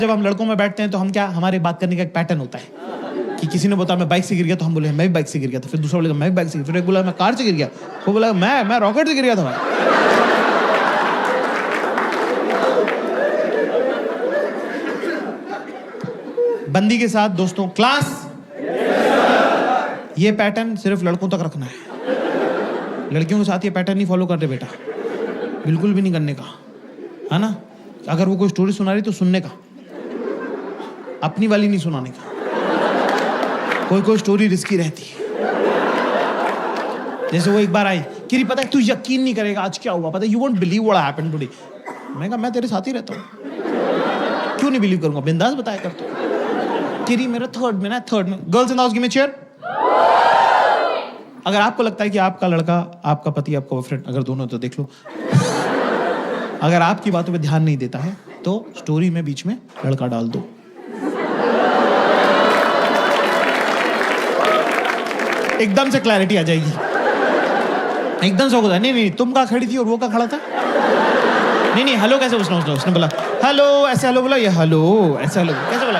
जब हम लड़कों में बैठते हैं तो हम क्या, हमारे बात करने का एक पैटर्न होता है कि किसी ने बताया मैं बाइक से गिर गया तो हम बोले मैं भी बाइक से गिर गया था, फिर दूसरा बोलेगा मैं भी बाइक से, फिर एक बोला मैं कार से गिर गया, वो बोला मैं रॉकेट से गिर गया था भाई। बंदी के साथ दोस्तों क्लास, ये पैटर्न सिर्फ लड़कों तक रखना है, लड़कियों के साथ ये पैटर्न नहीं फॉलो करते बेटा, बिल्कुल भी नहीं करने का, है ना। अगर वो कोई स्टोरी सुना रही तो सुनने का, अपनी वाली नहीं सुनाने का। कोई स्टोरी रिस्की रहती है। जैसे वो एक बार आई कि पता है तू यकीन नहीं करेगा आज क्या हुआ, पता है you won't believe what happened today. मैं कहा मैं तेरे साथ ही रहता हूँ, क्यों नहीं बिलीव करूंगा, बिंदास बताया कर तू। किरी मेरा थर्ड में girls in the house give me chair. अगर आपको लगता है कि आपका लड़का, आपका पति, आपका बॉयफ्रेंड, अगर दोनों तो देख लो, अगर आपकी बातों पे ध्यान नहीं देता है तो स्टोरी में बीच में लड़का डाल दो। एकदम से क्लैरिटी आ जाएगी, एकदम से होगा नहीं तुम कहाँ खड़ी थी और वो कहाँ खड़ा था, नहीं हेलो कैसे उसने बोला हेलो ऐसे, हेलो बोला ये हेलो ऐसे, हेलो कैसे बोला,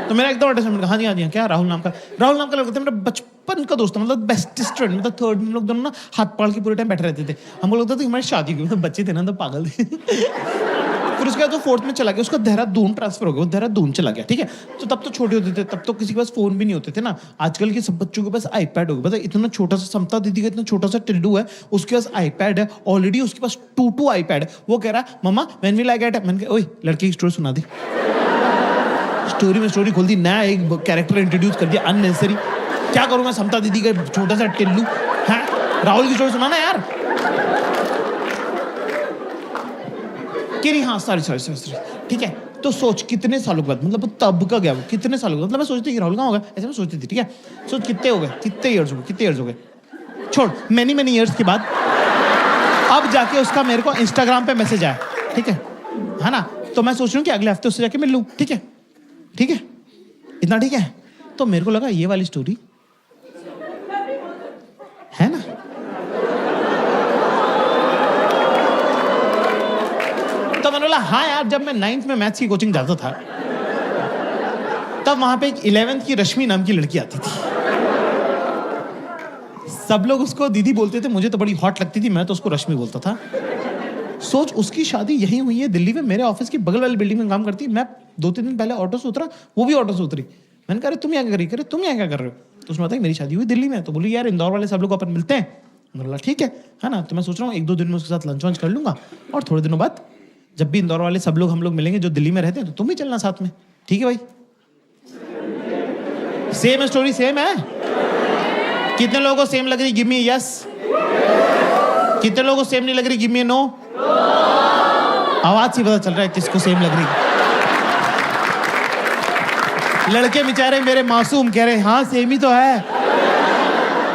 तो मेरा एकदम अटैचमेंट, हाँ जी क्या राहुल नाम का लड़का था, मेरा बचपन का दोस्त, मतलब बेस्टेस्ट फ्रेंड, मतलब थर्ड में लोग दोनों ना हाथ पकड़ के पूरे टाइम बैठे रहते थे। हमको लगता था कि हमारी शादी हुई, मतलब बच्चे थे ना तो पागल थे। फिर उसके बाद वो फोर्थ में चला गया, उसका देहरादून ट्रांसफर हो गया, वो देहरादून चला गया, ठीक है। तो तब तो छोटे होते थे, तब तो किसी के पास फोन भी नहीं होते थे ना। आजकल के सब बच्चों के पास आईपैड हो गया, पता है इतना छोटा सा समता दीदी का इतना छोटा सा टिल्लू है, उसके पास आईपैड है ऑलरेडी, उसके पास 2 आईपैड है। वो कह रहा मम्मा व्हेन विल आई गेट, मैंने कहा ओए लड़के की स्टोरी सुना दी, स्टोरी में स्टोरी खोल दी, नया एक कैरेक्टर इंट्रोड्यूस कर दिया अननेसेसरी। क्या करूंगा समता दीदी का छोटा सा टिल्लू है, राहुल की स्टोरी सुनाना यार। हाँ सॉरी ठीक है। तो सोच कितने सालों के बाद, मतलब तब का गया वो, कितने सालों का, मतलब मैं सोचती थी राहुल कहाँ होगा, ऐसे मैं सोचती थी, ठीक है। सोच कितने हो गए, कितने इयर्स हो गए, छोड़ मैनी इयर्स के बाद अब जाके उसका मेरे को इंस्टाग्राम पे मैसेज आया, ठीक है ना। तो मैं सोच रही हूँ कि अगले हफ्ते उससे जाके मिल लूँ, ठीक है इतना ठीक है। तो मेरे को लगा ये वाली स्टोरी है ना, तो मैंने बोला हाँ यार, जब मैं 9th में मैथ्स की कोचिंग जाता था तब वहां पे एक 11th की रश्मि नाम की लड़की आती थी, सब लोग उसको दीदी बोलते थे, मुझे तो बड़ी हॉट लगती थी, मैं तो उसको रश्मि बोलता था। सोच उसकी शादी यहीं हुई है दिल्ली में, मेरे ऑफिस की बगल वाली बिल्डिंग में काम करती है। मैं 2-3 दिन पहले ऑटो से उतरा, वो भी ऑटो से उतरी। मैंने कहा तुम यहाँ क्या तुम यहाँ क्या कर रहे हो, तो उसने बताया मेरी शादी हुई दिल्ली में। तो बोली यार इंदौर वाले सब लोग अपन मिलते हैं, बोला ठीक है ना। तो मैं सोच रहा हूँ 1-2 दिन में उसके साथ लंच वंच कर लूंगा, और थोड़े दिनों बाद जब भी इंदौर वाले सब लोग हम लोग मिलेंगे जो दिल्ली में रहते हैं, तो तुम भी चलना साथ में, ठीक है भाई। सेम स्टोरी सेम है, कितने लोगों को सेम लग रही, गिव मी यस, कितने लोगों को सेम नहीं लग रही, गिव मी नो। आवाज से पता चल रहा है किसको सेम लग रही। लड़के बेचारे मेरे मासूम कह रहे हाँ सेम ही तो है,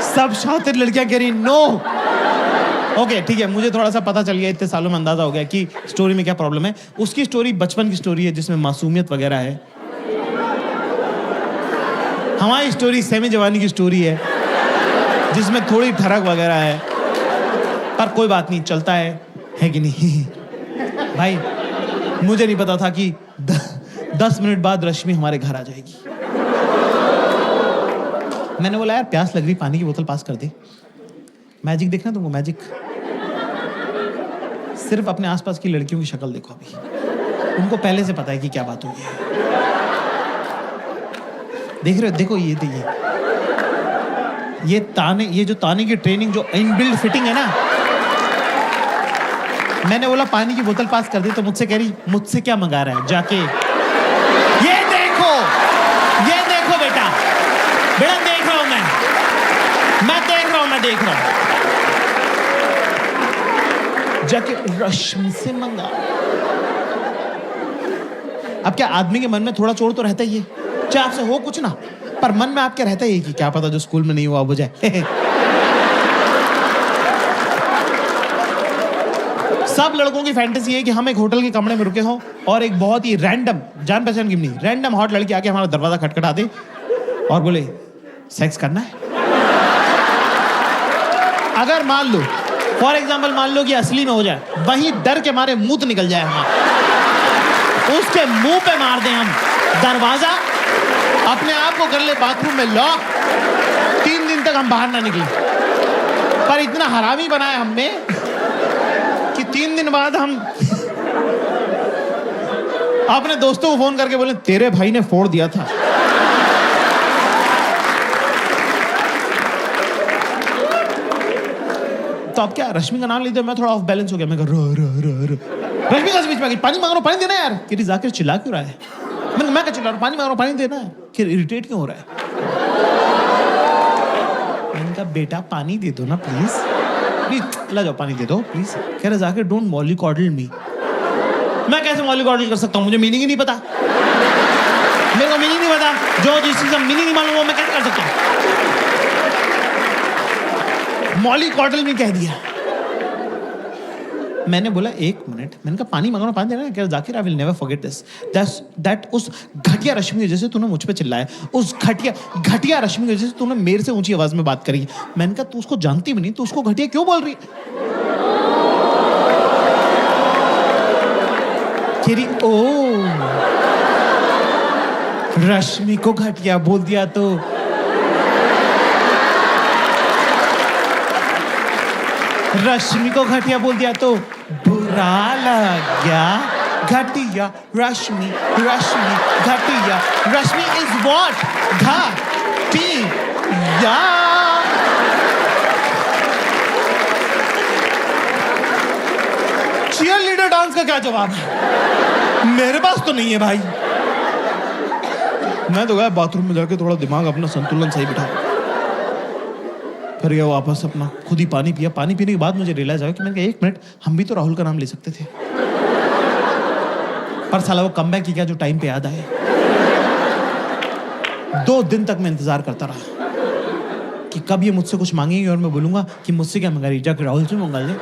सब शातिर लड़कियां कह रही नो। ओके ठीक है, मुझे थोड़ा सा पता चल गया, इतने सालों में अंदाजा हो गया कि स्टोरी में क्या प्रॉब्लम है। उसकी स्टोरी बचपन की स्टोरी है जिसमें मासूमियत वगैरह है, हमारी स्टोरी सेमी जवानी की स्टोरी है जिसमें थोड़ी ठरक वगैरह है, पर कोई बात नहीं, चलता है कि नहीं। भाई मुझे नहीं पता था कि 10 मिनट बाद रश्मि हमारे घर आ जाएगी। मैंने बोला यार प्यास लग रही, पानी की बोतल पास कर दे। मैजिक देखना तुमको, मैजिक सिर्फ अपने आसपास की लड़कियों की शक्ल देखो, अभी उनको पहले से पता है कि क्या बात हुई है। देख रहे हो, देखो ये ताने, ये जो ताने की ट्रेनिंग, जो इनबिल्ट फिटिंग है ना। मैंने बोला पानी की बोतल पास कर दी तो मुझसे कह रही मुझसे क्या मंगा रहा है जाके, ये देखो बेटा देख रहा हूं मैं देख रहा हूं जाके रश्मि से मंगा। अब क्या आदमी के मन में थोड़ा चोर तो रहता ही है, चाहे आपसे हो कुछ ना, पर मन में आपके रहता ही है कि क्या पता जो स्कूल में नहीं हुआ अब हो जाए। सब लड़कों की फैंटेसी है कि हम एक होटल के कमरे में रुके हों और एक बहुत ही रैंडम, जान पहचान की नहीं, रैंडम हॉट लड़की आके हमारा दरवाजा खटखटा दे और बोले सेक्स करना है। अगर मान लो फॉर एग्जाम्पल मान लो कि असली में हो जाए, वही डर के मारे मुंह निकल जाए हमारा। उसके मुंह पे मार दें हम दरवाजा, अपने आप को कर ले बाथरूम में लॉक, 3 दिन तक हम बाहर ना निकले। पर इतना हरामी बनाया हमने कि 3 दिन बाद हम अपने दोस्तों को फोन करके बोले तेरे भाई ने फोड़ दिया था। तो अब क्या, रश्मि का नाम लेते मैं थोड़ा ऑफ बैलेंस हो गया। मैं रश्मि का बीच में पानी मांग रहा हूँ, पानी देना यार। कि जाकिर चिल्ला क्यों रहा है? मैं क्या चिल्ला रहा हूँ, पानी मांग रहा हूँ, पानी देना है। कि इरिटेट क्यों हो रहा है? मैंने कहा बेटा पानी दे दो ना प्लीज, प्लीज ला जाओ पानी दे दो प्लीज। कह रहे जाकिर डोंट मॉलीकॉडल मी। मैं कैसे मॉलीकॉडल कर सकता हूँ? मुझे मीनिंग ही नहीं पता, मेरे को मीनिंग नहीं पता। जो जिस चीज का मीनिंग नहीं मालूम वो मैं कैसे कर सकता हूँ? मॉलीकॉडल में कह दिया। मैंने बोला 1 मिनट, मैंने कहा पानी मांगना, पानी देना। क्या Zakir I will never forget this, that उस घटिया रश्मि की वजह से तूने मुझ पे चिल्लाया, उस घटिया रश्मि की वजह से तूने मेरे से ऊंची आवाज में बात करी। मैंने कहा तू उसको जानती भी नहीं, तू उसको घटिया क्यों बोल रही है? ओ रश्मि को घटिया बोल दिया तो रश्मि को घटिया बोल दिया तो बुरा लग गया। घटिया रश्मि, रश्मि घटिया, रश्मि इज व्हाट? घटिया। चीयर लीडर डांस का क्या जवाब है? मेरे पास तो नहीं है भाई। मैं तो गया बाथरूम में जाके थोड़ा दिमाग अपना संतुलन सही बिठा, फिर गया वापस अपना खुद ही पानी पिया। पानी पीने के बाद मुझे रियलाइज आया कि मैंने कहा 1 मिनट, हम भी तो राहुल का नाम ले सकते थे। पर साला वो कमबैक की क्या जो टाइम पे याद आए। 2 दिन तक मैं इंतजार करता रहा कि कब ये मुझसे कुछ मांगेंगे और मैं बोलूंगा कि मुझसे क्या मंगा रही, जाकर राहुल से मंगा ले।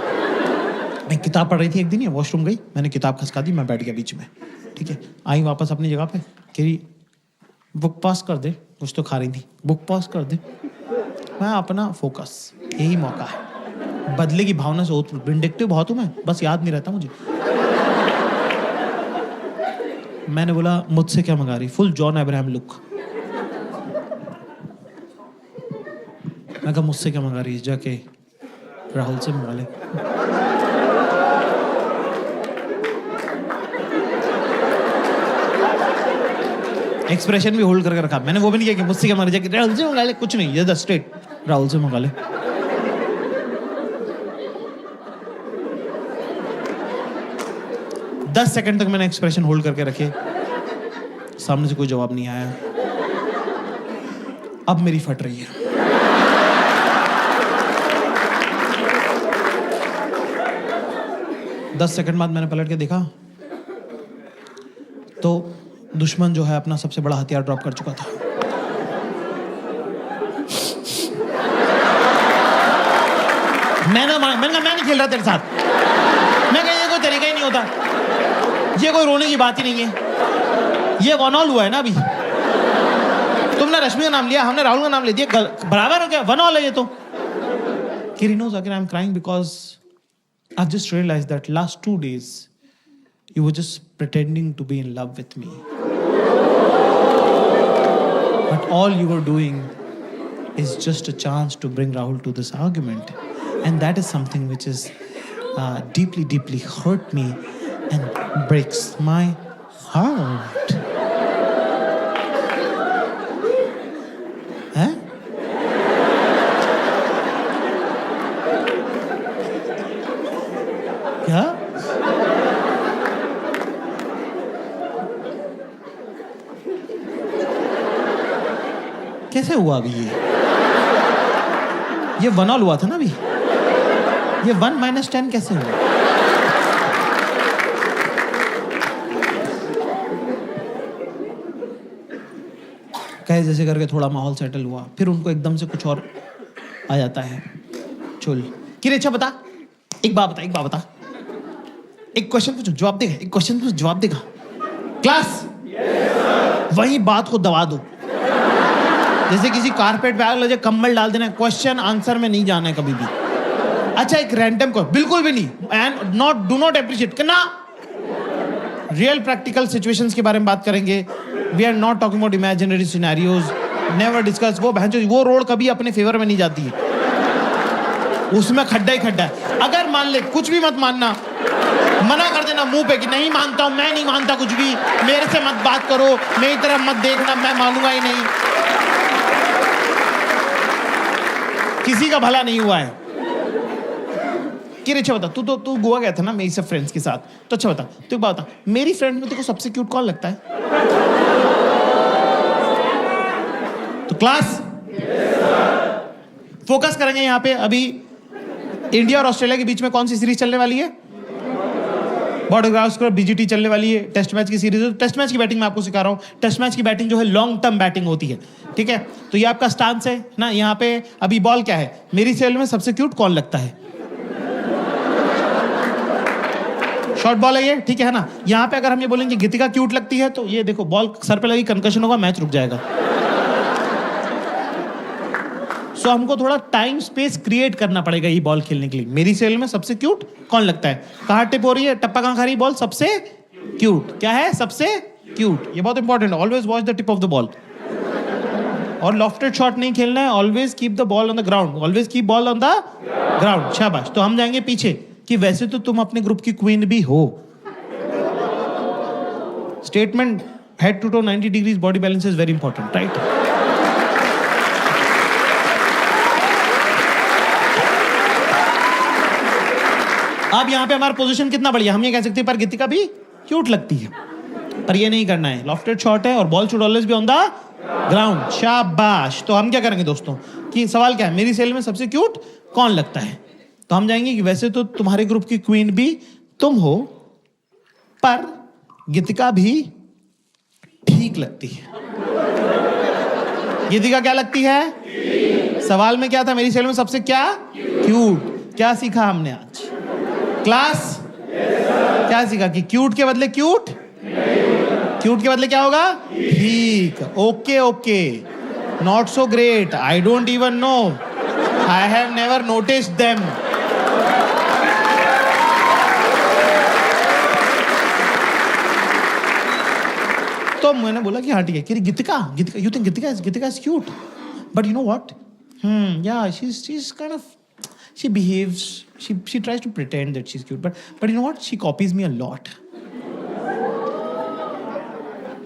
मैं किताब पढ़ रही थी एक दिन, ये वॉशरूम गई, मैंने किताब खसका दी, मैं बैठ गया बीच में। ठीक है, आई वापस अपनी जगह पे, कह रही बुक पास कर दे, कुछ तो खा रही थी, बुक पास कर दे। मैं अपना फोकस, यही मौका है। बदले की भावना से विंडिक्टिव बहुत हूं मैं, बस याद नहीं रहता मुझे। मैंने बोला मुझसे क्या मंगा रही, फुल जॉन अब्राहम लुक। मैं कहा मुझसे क्या मंगा रही, जाके राहुल से मंगा ले। एक्सप्रेशन भी होल्ड करके रखा मैंने, वो भी नहीं किया कि मुझसे क्या मंगा रही, जाके राहुल से मंगा ले, कुछ नहीं, ये स्ट्रेट राहुल से मंगा ले। दस सेकंड तक मैंने एक्सप्रेशन होल्ड करके रखे, सामने से कोई जवाब नहीं आया। अब मेरी फट रही है। दस सेकंड बाद मैंने पलट के देखा तो दुश्मन जो है अपना सबसे बड़ा हथियार ड्रॉप कर चुका था। मैंने मैं नहीं खेल रहा तेरे साथ। मैं कहा ये कोई तरीका ही नहीं होता, ये कोई रोने की बात ही नहीं है, ये वन ऑल हुआ है ना। अभी तुमने रश्मि का नाम लिया, हमने राहुल का नाम ले दिया, बराबर हो गया, वन ऑल है ये तो। Kiri knows again I'm crying because I've just realized that last 2 days you were just pretending to be in love with me. But all you were doing is just a chance to bring Rahul to this argument. And that is something which is deeply, deeply hurt me and breaks my heart. Huh? क्या? कैसे हुआ अभी ये 1 all हुआ था ना अभी, ये 1 - 10 कैसे हुआ? कहे जैसे करके थोड़ा माहौल सेटल हुआ, फिर उनको एकदम से कुछ और आ जाता है चुल। कि अच्छा बता, एक बात बता, एक क्वेश्चन पूछो जवाब देगा, एक क्वेश्चन पूछो जवाब देगा। क्लास वही बात को दबा दो, जैसे किसी कारपेट पे आग लगे, कंबल डाल देना, क्वेश्चन आंसर में नहीं जाना है कभी भी। अच्छा एक रैंडम को बिल्कुल भी नहीं, एंड डू नॉट अप्रिशिएट करना, रियल प्रैक्टिकल सिचुएशंस के बारे में बात करेंगे. We are not talking about imaginary scenarios. Never discuss. वो रोड कभी अपने फेवर में नहीं जाती है, उसमें खड्डा ही खड्डा है. अगर मान ले, कुछ भी मत मानना, मना कर देना मुंह पे कि नहीं मानता हूं, मैं नहीं मानता कुछ भी, मेरे से मत बात करो, मेरी तरफ मत देखना, मैं मानूंगा ही नहीं. किसी का भला नहीं हुआ है. कि अच्छा बता, तू गोवा गया था ना मेरी सब फ्रेंड्स के साथ, तो अच्छा बता, तू बता, मेरी फ्रेंड में तेरे को सबसे क्यूट कौन लगता है? तो क्लास फोकस करेंगे यहां पे. अभी इंडिया और ऑस्ट्रेलिया के बीच में कौन सी सीरीज चलने वाली है? बॉर्डर गावस्कर बीजीटी चलने वाली है. टेस्ट मैच की सीरीज. टेस्ट मैच की बैटिंग मैं आपको सिखा रहा हूं. टेस्ट मैच की बैटिंग जो है लॉन्ग टर्म बैटिंग होती है, ठीक है? तो ये आपका स्टांस है ना. यहाँ पे अभी बॉल क्या है? मेरी सेल में सबसे क्यूट कौन लगता है? शॉर्ट बॉल है ये, ठीक है ना. यहाँ पे अगर हम ये बोलेंगे गीतिका क्यूट लगती है, तो ये देखो बॉल सर पे लगी, कंकशन होगा, मैच रुक जाएगा. सो हमको थोड़ा टाइम स्पेस क्रिएट करना पड़ेगा ये बॉल खेलने के लिए. मेरी सेल में सबसे क्यूट कौन लगता है? कहाँ टिप हो रही है, टप्पा कहाँ खा रही है, बॉल सबसे क्यूट क्या है? सबसे क्यूट. ये बहुत इंपॉर्टेंट है. Always watch the tip of the ball. और लॉफ्टेड शॉट नहीं खेलना है. Always keep the ball on the ground. Always keep ball on the ground. शाबाश. तो हम जाएंगे पीछे कि वैसे तो तुम अपने ग्रुप की क्वीन भी हो. Statement head to toe 90 degrees body balance is very important, right? अब यहां पे हमारा पोजीशन कितना बढ़िया. हम ये कह सकते हैं पर गीतिका भी क्यूट लगती है, पर ये नहीं करना है. लॉफ्टेड शॉट है और ball should always be on the ground. शाबाश. तो हम क्या करेंगे दोस्तों कि सवाल क्या है? मेरी सेल में सबसे क्यूट कौन लगता है? तो हम जाएंगे कि वैसे तो तुम्हारे ग्रुप की क्वीन भी तुम हो, पर गीतिका भी ठीक लगती है. गीतिका क्या लगती है? सवाल में क्या था? मेरी सेल में सबसे क्या क्यूट. क्या सीखा हमने आज क्लास? क्या सीखा कि क्यूट के बदले क्यूट, क्यूट के बदले क्या होगा? ठीक. Okay okay. Not so great. I don't even know. I have never noticed them. तो मैंने बोला कि हाँ ठीक है. कि Geetika, Geetika, you think Geetika is cute, but you know what, yeah, she's kind of, she behaves, she tries to pretend that she's cute, but you know what, she copies me a lot.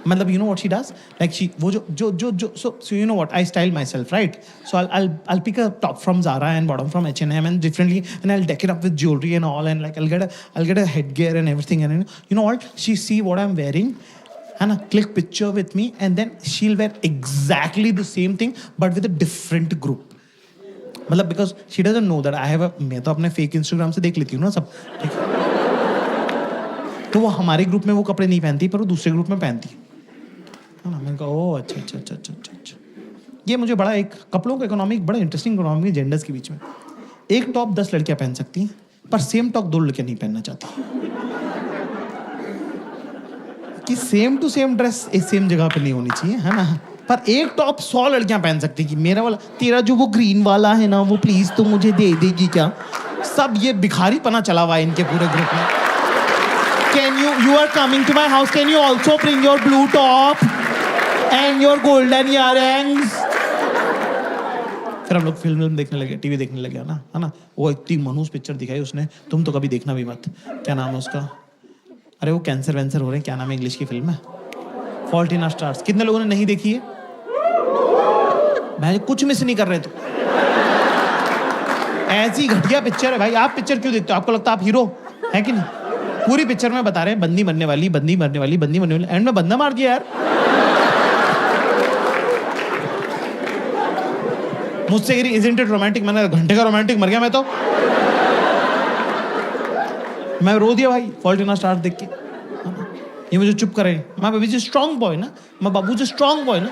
मतलब you know what she does, like she वो जो so you know what, I style myself, right? So I'll pick a top from Zara and bottom from H&M and differently, and I'll deck it up with jewelry and all, and like I'll get a headgear and everything, and you know what, she see what I'm wearing and click picture with me, and then she'll wear exactly the same thing but with a different group. मतलब because she doesn't know that I have a, मैं तो अपने fake Instagram से देख लेती हूँ ना सब, ठीक है? तो वो हमारे ग्रुप में वो कपड़े नहीं पहनती, पर वो दूसरे ग्रुप में पहनती है ना. मैंने कहा ओह अच्छा. ये मुझे बड़ा एक कपड़ों का इकोनॉमिक, बड़ा इंटरेस्टिंग इकोनॉमिक जेंडर्स के बीच में. एक टॉप 10 लड़कियां पहन सकती हैं, पर सेम टॉप 2 लड़कियां नहीं पहनना चाहती. कि सेम टू सेम ड्रेस एक सेम जगह पे नहीं होनी चाहिए, है ना? पर एक टॉप 100 लड़कियां पहन सकती कि मेरा वाला, तेरा जो वो ग्रीन वाला है ना, वो प्लीज तो मुझे दे देगी क्या? सब ये भिखारी पना चला हुआ है इनके पूरे ग्रुप में. Can you are coming to my house, can you also bring your blue top and your golden earrings? फिर हम लोग फिल्म देखने लगे, टीवी देखने लगे, ना, है ना? वो इतनी मनहूस पिक्चर दिखाई उसने, तुम तो कभी देखना भी मत. क्या नाम है उसका? अरे वो कैंसर वैंसर हो रहे हैं, क्या नाम है इंग्लिश की फिल्म है? Fault in our stars. कितने लोगों ने नहीं देखी है? मैं कुछ मिस नहीं कर रहे. तो ऐसी घटिया पिक्चर है भाई. आप पिक्चर क्यों देखते हो? आपको लगता है आप हीरो है कि नहीं? पूरी पिक्चर में बता रहे हैं बंदी मरने वाली, एंड में बंदा मार दिया यार. मुझसे कह रही इजंट इट रोमांटिक. मैंने घंटे का रोमांटिक मर गया मैं तो. मैं रो दिया भाई फॉल्ट इन आवर स्टार्स देख के. ये मुझे चुप करे. मैं बेबी जी स्ट्रॉन्ग बॉय ना, मैं बाबू जी स्ट्रॉन्ग बॉय ना.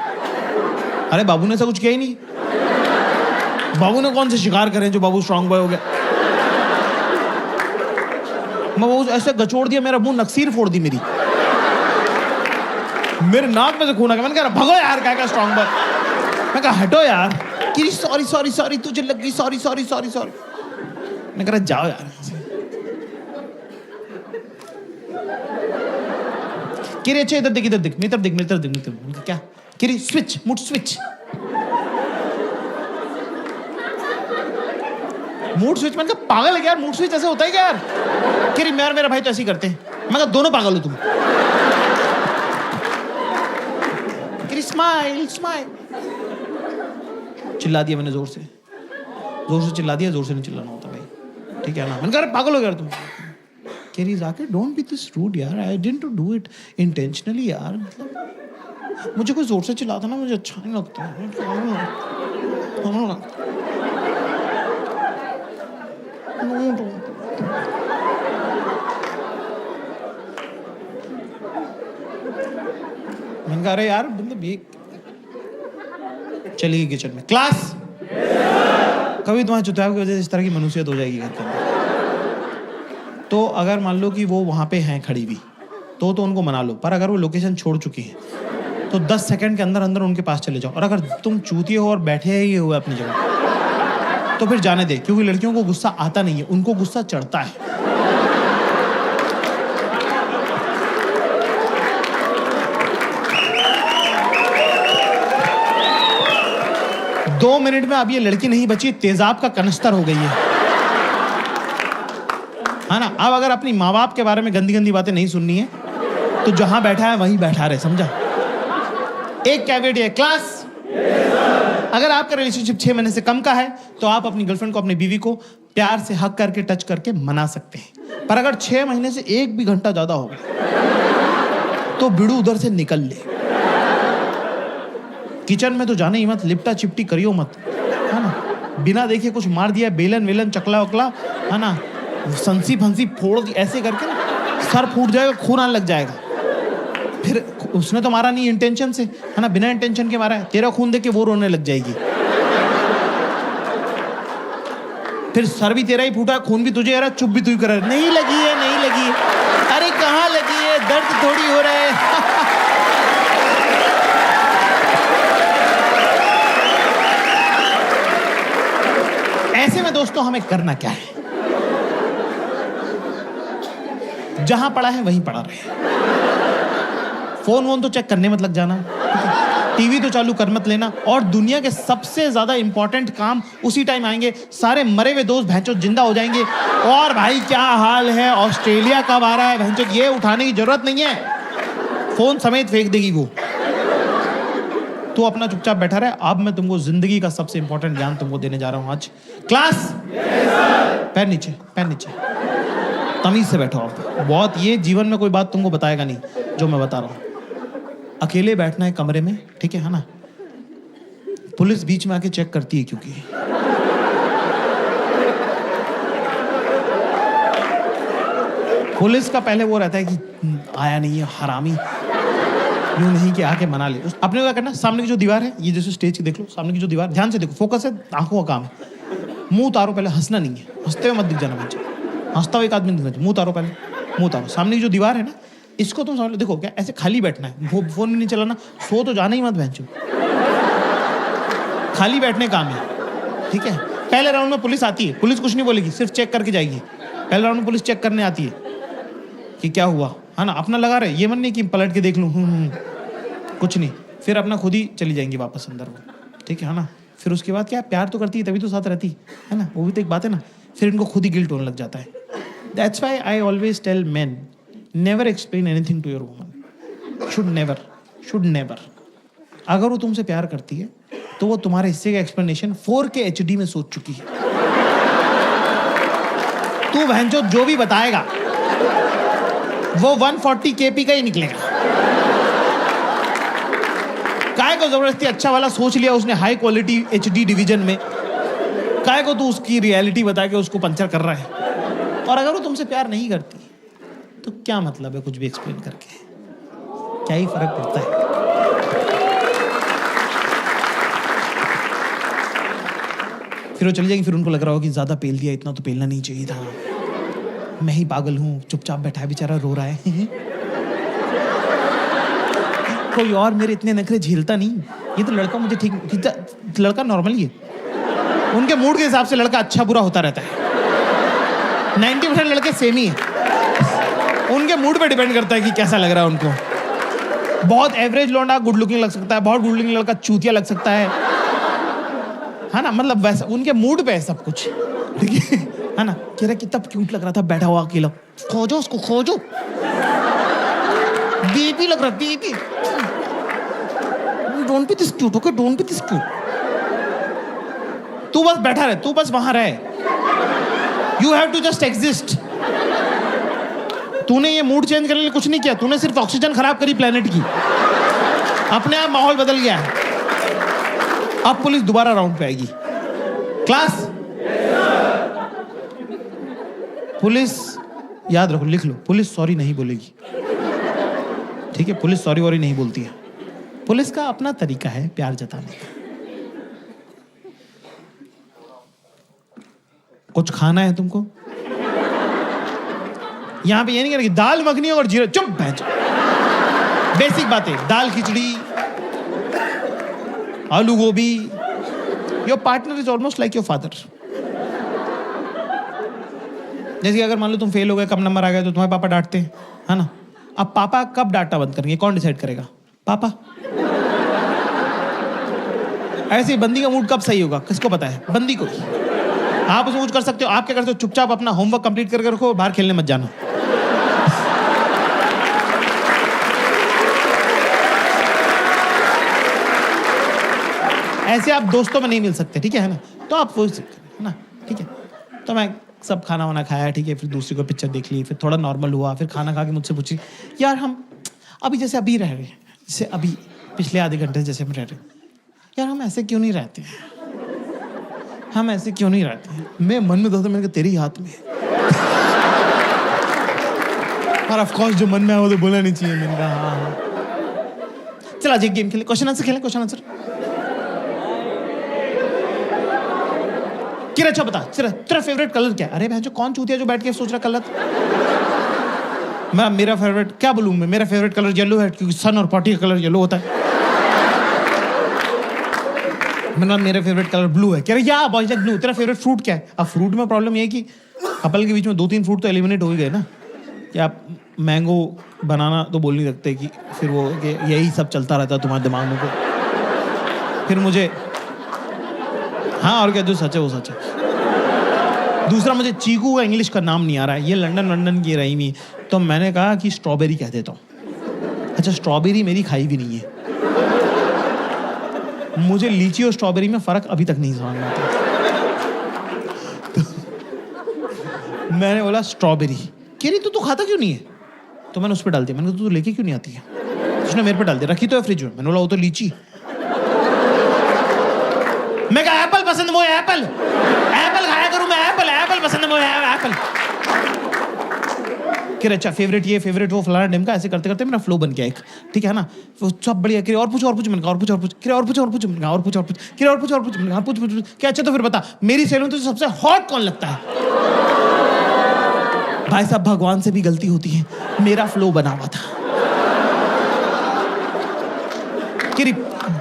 अरे बाबू ने ऐसा कुछ किया ही नहीं. बाबू ने कौन से शिकार करे जो बाबू स्ट्रॉन्ग बॉय हो गया? मैं बाबू ऐसे गचोड़ दिया, मेरा मुंह नक्सीर फोड़ दी मेरी. मेरे नाक में से खून आ गया. मैंने कहा भगो यार, क्या स्ट्रॉन्ग बॉय. मैं कहा हटो यार. कि सॉरी तुझे लग गई, सॉरी. मैं कह रहा जाओ यार. किरी अच्छा इधर देख, इधर देख, मेरी तरफ देख, मेरी तरफ देख, मेरी तरफ देख। क्या किरी? Switch, mood switch. Mood switch, मैंने कहा पागल है क्या यार, मूड स्विच ऐसे होता है क्या यार? किरी मैं और मेरा भाई तो ऐसे ही करते हैं। मैं कहा दोनों पागल हो तुम। किरी स्माइल स्माइल। चिल्ला दिया मैंने जोर से चिल्ला दिया, जोर से नहीं चिल्लाना होता भाई, ठीक है ना? मैंने कहा पागल हो गया तुम। केरी जाके डोंट बी दिस रूड यार, I didn't do it intentionally यार, मतलब मुझे कोई जोर से चिल्लाता ना मुझे अच्छा नहीं लगता। मैंने कहा अरे यार मतलब ये चली गई किचन में। क्लास कभी तुम्हारे चुतिया की वजह से इस तरह की मनुष्यत हो जाएगी घर के अंदर। तो अगर मान लो कि वो वहां पे हैं खड़ी भी तो उनको मना लो, पर अगर वो लोकेशन छोड़ चुकी है तो 10 सेकंड के अंदर अंदर उनके पास चले जाओ। और अगर तुम चूतिए हो और बैठे ही हुए अपनी जगह तो फिर जाने दे, क्योंकि लड़कियों को गुस्सा आता नहीं है, उनको गुस्सा चढ़ता है। दो मिनट में अब ये लड़की नहीं बची, तेजाब का कनस्तर हो गई है ना? अब अगर अपनी माँ बाप के बारे में गंदी गंदी बातें नहीं सुननी है तो जहां बैठा है वहीं बैठा रहे, समझा? एक कैविटी है क्लास। अगर आपका रिलेशनशिप 6 महीने से कम का है तो आप अपनी गर्लफ्रेंड को, अपनी बीवी को प्यार से हक करके, टच करके मना सकते हैं। पर अगर 6 महीने से 1 भी घंटा ज्यादा हो तो बिड़ू उधर से निकल ले। किचन में तो जाने ही मत, लिपटा चिपटी करियो मत, है ना? बिना देखे कुछ मार दिया, बेलन वेलन चकला वकला, है ना, संसी फंसी फोड़ दी ऐसे करके ना, सर फूट जाएगा, खून आने लग जाएगा। फिर उसने तो मारा नहीं इंटेंशन से, है ना, बिना इंटेंशन के मारा है, तेरा खून देख के वो रोने लग जाएगी। फिर सर भी तेरा ही फूटा, खून भी तुझे आ रहा, चुप भी तू ही कर रहा है, नहीं लगी है, नहीं लगी है। अरे कहाँ लगी है, दर्द थोड़ी हो रहा है। ऐसे में दोस्तों हमें करना क्या है? जहां पड़ा है वहीं पड़ा रहे। फोन वोन तो चेक करने मत लग जाना, टीवी तो चालू कर मत लेना। और दुनिया के सबसे ज्यादा इंपॉर्टेंट काम उसी टाइम आएंगे, सारे मरे हुए दोस्त भैंचो जिंदा हो जाएंगे। और भाई क्या हाल है, ऑस्ट्रेलिया कब आ रहा है, भैंचो ये उठाने की जरूरत नहीं है, फोन समेत फेंक देगी वो। तो अपना चुपचाप बैठा रहे। अब मैं तुमको जिंदगी का सबसे इंपॉर्टेंट ज्ञान तुमको देने जा रहा हूं आज। क्लास पैर नीचे, पैर नीचे, तमीज से बैठो आप। बहुत ये जीवन में कोई बात तुमको बताएगा नहीं जो मैं बता रहा हूं। अकेले बैठना है कमरे में, ठीक है ना? पुलिस बीच में आके चेक करती है, क्योंकि पुलिस का पहले वो रहता है कि आया नहीं है हरामी, यूं नहीं कि आके मना ले। अपने को क्या करना, सामने की जो दीवार है, ये जैसे स्टेज की देख लो, सामने की जो दीवार, ध्यान से देखो, फोकस है, आंखों का काम है। मुंह उतारो पहले, हंसना नहीं है, हंसते हुए मत दिख जाना बच्चे, हंसता हुआ एक आदमी दिखना चाहिए। मुंह उतारो पहले, मुंह उतारो। सामने की जो दीवार है ना, इसको तुम समझ लो, देखो क्या ऐसे खाली बैठना है, फोन में नहीं चलाना, सो तो जाना ही मत भैंचो, खाली बैठने काम है, ठीक है? पहले राउंड में पुलिस आती है, पुलिस कुछ नहीं बोलेगी, सिर्फ चेक करके जाएगी। पहले राउंड में पुलिस चेक करने आती है कि क्या हुआ, है ना, अपना लगा रहे, ये मन नहीं कि पलट के देख लूं, कुछ नहीं, फिर अपना खुद ही चली जाएंगी वापस अंदर वो, ठीक है ना? फिर उसके बाद क्या, प्यार तो करती है तभी तो साथ रहती है ना, वो भी तो एक बात है ना। फिर इनको खुद ही गिल्ट होने लग जाता है। That's why I always tell men, never explain anything to your woman, should never. अगर वो तुमसे प्यार करती है तो वो तुम्हारे हिस्से का एक्सप्लेनेशन 4K HD में सोच चुकी है। तू बहनचोद जो भी बताएगा वो 140 kp का ही निकलेगा। काय को जबरदस्ती अच्छा वाला सोच लिया उसने हाई क्वालिटी HD डिवीजन में, काय को तू उसकी रियलिटी बता के उसको पंचर कर रहा है। और अगर वो तुमसे प्यार नहीं करती तो क्या मतलब है कुछ भी एक्सप्लेन करके, क्या ही फर्क पड़ता है? फिर वो चली जाएगी, फिर उनको लग रहा हो कि ज्यादा पेल दिया, इतना तो पेलना नहीं चाहिए था, मैं ही पागल हूं, चुपचाप बैठा है बेचारा, रो रहा है। कोई और मेरे इतने नखरे झेलता नहीं, ये तो लड़का मुझे ठीक, लड़का नॉर्मली है, उनके मूड के हिसाब से लड़का अच्छा बुरा होता रहता है। 90% लड़के सेम ही है, उनके मूड पे डिपेंड करता है कि कैसा लग रहा है उनको। बहुत एवरेज लौंडा गुड लुकिंग लग सकता है, बहुत गुड लुकिंग लड़का चूतिया लग सकता है ना? मतलब वैसा उनके मूड पे है सब कुछ, ठीक है ना? कह रहा कितना क्यूट लग रहा था बैठा हुआ अकेला, खोजो उसको खोजो, बेबी लग रहा है baby, don't be this cute, okay don't be this cute. तू बस बैठा रहे, तू बस वहां रहे, you have to just exist. तूने ये मूड चेंज करने के लिए कुछ नहीं किया, तूने सिर्फ ऑक्सीजन खराब करी प्लेनेट की, अपने आप माहौल बदल गया है। अब पुलिस दोबारा राउंड पे आएगी। क्लास पुलिस याद रखो, लिख लो, पुलिस सॉरी नहीं बोलेगी, ठीक है? पुलिस सॉरी वॉरी नहीं बोलती है, पुलिस का अपना तरीका है प्यार जताने का। कुछ खाना है तुमको? यहां पे ये नहीं करेगी दाल मखनी और जीरा, चुप बैठ। बेसिक बातें, दाल खिचड़ी, आलू गोभी। Your partner is almost like your father. जैसे कि अगर मान लो तुम फेल हो गए, कम नंबर आ गए, तो तुम्हारे पापा डांटते हैं, है ना? अब पापा कब डांटना बंद करेंगे, कौन डिसाइड करेगा? पापा। ऐसे ही बंदी का मूड कब सही होगा, किसको पता है? बंदी को ही। आप उसमें कुछ कर सकते हो? आप क्या करते हो? चुपचाप अपना होमवर्क कंप्लीट करके रखो, बाहर खेलने मत जाना। ऐसे आप दोस्तों में नहीं मिल सकते, ठीक है ना? तो आप वो है ना, ठीक है? तो मैं सब खाना वाना खाया, ठीक है? फिर दूसरी को पिक्चर देख ली, फिर थोड़ा नॉर्मल हुआ, फिर खाना खा के मुझसे पूछी, यार हम अभी जैसे अभी रह रहे हैं, जैसे अभी पिछले आधे घंटे जैसे हम रह रहे हैं, यार हम ऐसे क्यों नहीं रहते हैं? हम ऐसे क्यों नहीं रहते हैं? मैं मन में दोस्तों, मैंने कहा तेरे ही हाथ में। और ऑफ कोर्स जो मन में है वो तो बोलना नहीं चाहिए। मैंने कहा हाँ। चल आज एक गेम खेले, क्वेश्चन आंसर खेलें, क्वेश्चन आंसर। किरा अच्छा बता, तेरा फेवरेट कलर क्या है? अरे बहन जो कौन चूतिया जो बैठ के सोच रहा कलर। मेरा फेवरेट क्या बोलूं मैं? मेरा फेवरेट कलर येलो है, क्योंकि सन और पॉटी का कलर येलो होता है। मेरा फेवरेट कलर ब्लू है। कह रहे या बॉयज लाइक ब्लू। तेरा फेवरेट फ्रूट क्या है? अब फ्रूट में प्रॉब्लम ये है कि कपल के बीच में 2-3 फ्रूट तो एलिमिनेट हो ही गए ना, कि आप मैंगो बनाना तो बोल नहीं सकते, कि फिर वो कि यही सब चलता रहता है तुम्हारे दिमाग में। फिर मुझे हाँ, और क्या, जो सच है वो सच है। दूसरा, मुझे चीकू का इंग्लिश का नाम नहीं आ रहा है, ये लंदन की रही हुई, तो मैंने कहा कि स्ट्रॉबेरी कह देता हूँ। अच्छा, स्ट्रॉबेरी मेरी खाई भी नहीं है, मुझे लीची और स्ट्रॉबेरी में फर्क अभी तक नहीं समझ में आता। तो मैंने बोला स्ट्रॉबेरी। कह रही तू खाता क्यों नहीं है? तो मैंने उस पर डाल दिया। मैंने कहा तू लेके क्यों नहीं आती है? उसने मेरे पे डाल दिया, रखी तो है फ्रिज में। मैंने बोला वो तो लीची। मैं कहा एप्पल पसंद, वो एप्पल खाया करूं मैं, एप्पल पसंद है, वो एप्पल। कि अच्छा फेवरेट ये फेवरेट वो फलाना ढिमका, ऐसे करते करते मेरा फ्लो बन गया एक, ठीक है ना? वो सब बढ़िया। कि और पूछ मैंने कहा और पूछ कि और पूछ मैंने कहा और पूछ कि और पूछ मैंने कहा पूछ क्या? अच्छा तो फिर बता मेरी सैलून तो सबसे हॉट कौन लगता है? भाई साहब भगवान से भी गलती होती है, मेरा फ्लो बना हुआ था। कि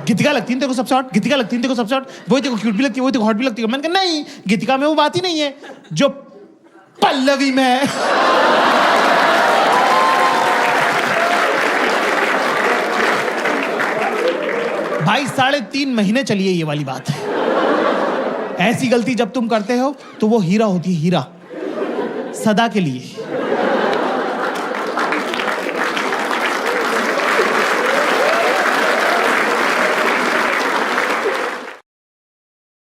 गीतिका लगती है तेरे को सबसे हॉट, गीतिका लगती है तेरे को सबसे हॉट, वही तेरे को क्यूट भी लगती है, वही तेरे को हॉट भी लगती है। मैंने कहा नहीं, गीतिका में वो बात ही नहीं है जो पल्लवी में है। भाई 3.5 महीने चली है ये वाली बात। ऐसी गलती जब तुम करते हो तो वो हीरा होती है, हीरा, सदा के लिए।